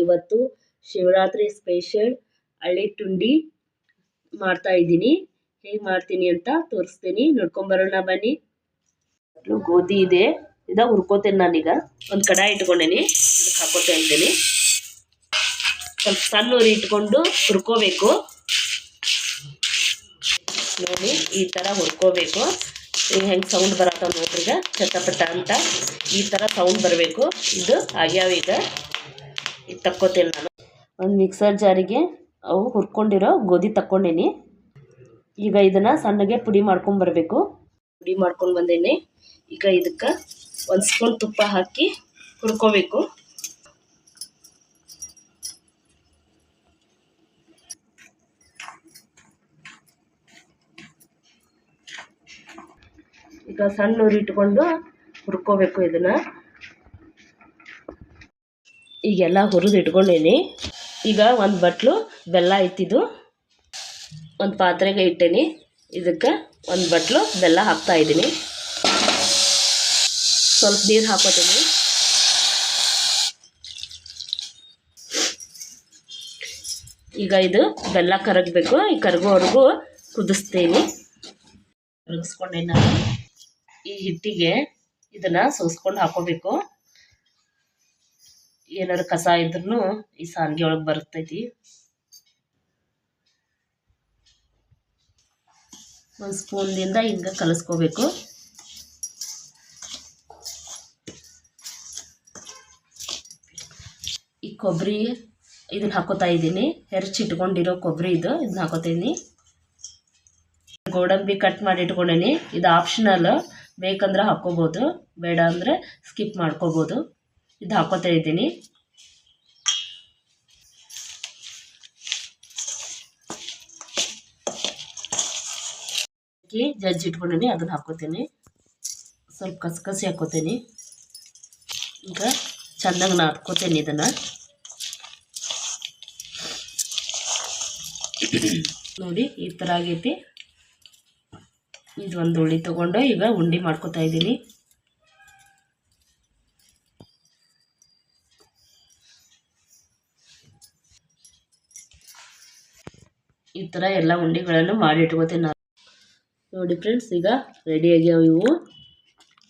ಇವತ್ತು ಶಿವರಾತ್ರಿ ಸ್ಪೆಷಲ್ ಹಳ್ಳಿ ತುಂಡಿ ಮಾಡ್ತಾ ಇದ್ದೀನಿ. ಹೇಗೆ ಮಾಡ್ತೀನಿ ಅಂತ ತೋರಿಸ್ತೀನಿ, ನೋಡ್ಕೊಂಬರೋಣ ಬನ್ನಿ. ಗೋಧಿ ಇದೆ, ಇದ ಹುರ್ಕೋತೇನೆ ನಾನೀಗ. ಒಂದು ಕಡಾಯಿ ಇಟ್ಕೊಂಡೇನಿ, ಇದಕ್ಕೆ ಹಾಕೋತಾ ಇದ್ದೀನಿ. ಸ್ವಲ್ಪ ಸಣ್ಣ ಉರಿ ಇಟ್ಕೊಂಡು ಹುರ್ಕೋಬೇಕು. ನೋಡಿ ಈ ಥರ ಹುರ್ಕೋಬೇಕು. ಈಗ ಹೆಂಗೆ ಸೌಂಡ್ ಬರತ್ತಾವ ನೋಡ್ರಿ, ಈಗ ಚಟಪಟ ಅಂತ ಈ ಥರ ಸೌಂಡ್ ಬರಬೇಕು. ಇದು ಆಗ್ಯಾವ. ಈಗ ಇದು ತಕ್ಕೋತೇನೆ ನಾನು. ಒಂದು ಮಿಕ್ಸರ್ ಜಾರಿಗೆ ಅವು ಹುರ್ಕೊಂಡಿರೋ ಗೋಧಿ ತಕ್ಕೊಂಡೇನಿ. ಈಗ ಇದನ್ನು ಸಣ್ಣಗೆ ಪುಡಿ ಮಾಡ್ಕೊಂಬರ್ಬೇಕು. ಪುಡಿ ಮಾಡ್ಕೊಂಡು ಬಂದೇನಿ. ಈಗ ಇದಕ್ಕೆ ಒಂದು ಸ್ಪೂನ್ ತುಪ್ಪ ಹಾಕಿ ಹುರ್ಕೋಬೇಕು. ಈಗ ಸಣ್ಣ ಉರಿ ಇಟ್ಕೊಂಡು ಹುರ್ಕೋಬೇಕು ಇದನ್ನು. ಈಗೆಲ್ಲ ಹುರಿದು ಇಟ್ಕೊಂಡೇನಿ. ಈಗ ಒಂದು ಬಟ್ಲು ಬೆಲ್ಲ ಇಟ್ಟಿದ್ದು ಒಂದು ಪಾತ್ರೆಗೆ ಇಟ್ಟೇನಿ. ಇದಕ್ಕೆ ಒಂದು ಬಟ್ಲು ಬೆಲ್ಲ ಹಾಕ್ತಾ ಇದ್ದೀನಿ. ಸ್ವಲ್ಪ ನೀರು ಹಾಕೋತೀನಿ. ಈಗ ಇದು ಬೆಲ್ಲ ಕರಗಬೇಕು. ಈ ಕರಗೋವರೆಗೂ ಕುದಿಸ್ತೀನಿ. ಕರಗಿಸ್ಕೊಂಡೆ ನಾನು. ಈ ಹಿಟ್ಟಿಗೆ ಇದನ್ನು ಸೋಸ್ಕೊಂಡು ಹಾಕೋಬೇಕು. ಏನಾದ್ರು ಕಸ ಇದ್ರೂ ಈ ಸಾರಿಗೆ ಒಳಗೆ ಬರ್ತೈತಿ. ಒಂದು ಸ್ಪೂನ್ದಿಂದ ಹಿಂಗೆ ಕಲಿಸ್ಕೋಬೇಕು. ಈ ಕೊಬ್ಬರಿ ಇದನ್ನ ಹಾಕೋತಾ ಇದ್ದೀನಿ. ಹೆರ್ಚಿಟ್ಕೊಂಡಿರೋ ಕೊಬ್ಬರಿ ಇದನ್ನ ಹಾಕೋತಾ ಇದ್ದೀನಿ. ಗೋಡಂಬಿ ಕಟ್ ಮಾಡಿ ಇಟ್ಕೊಂಡೇನಿ. ಇದು ಆಪ್ಷನಲ್, ಬೇಕಂದ್ರೆ ಹಾಕೋಬೋದು, ಬೇಡ ಅಂದರೆ ಸ್ಕಿಪ್ ಮಾಡ್ಕೋಬೋದು. ಇದು ಹಾಕೋತಾ ಇದ್ದೀನಿ. ಜಜ್ಜಿ ಇಟ್ಕೊಂಡೇನಿ, ಅದನ್ನು ಹಾಕೋತೀನಿ. ಸ್ವಲ್ಪ ಕಸಕಸಿ ಹಾಕೋತೀನಿ. ಈಗ ಚೆನ್ನಾಗಿ ನಾದ್ಕೋತೀನಿ ಇದನ್ನು. ನೋಡಿ ಈ ಥರ ಆಗೈತಿ. ಇದು ಒಂದು ಉಳ್ಳಿ ತೊಗೊಂಡು ಈಗ ಉಂಡೆ ಮಾಡ್ಕೋತಾ ಇದ್ದೀನಿ. ಈ ಥರ ಎಲ್ಲ ಉಂಡೆಗಳನ್ನು ಮಾಡಿ ಇಟ್ಕೋತೀನಿ ನಾನು. ನೋಡಿ ಫ್ರೆಂಡ್ಸ್, ಈಗ ರೆಡಿ ಆಗ್ಯಾವ ಇವು.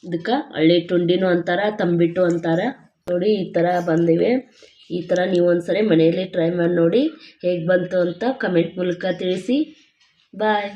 ಇದಕ್ಕೆ ಹಳ್ಳಿ ತುಂಡಿನೂ ಅಂತಾರೆ, ತಂಬಿಟ್ಟು ಅಂತಾರೆ. ನೋಡಿ ಈ ಥರ ಬಂದಿವೆ. ಈ ಥರ ನೀವು ಒಂದ್ಸರಿ ಮನೆಯಲ್ಲಿ ಟ್ರೈ ಮಾಡಿ ನೋಡಿ. ಹೇಗೆ ಬಂತು ಅಂತ ಕಮೆಂಟ್ ಮೂಲಕ ತಿಳಿಸಿ. ಬಾಯ್.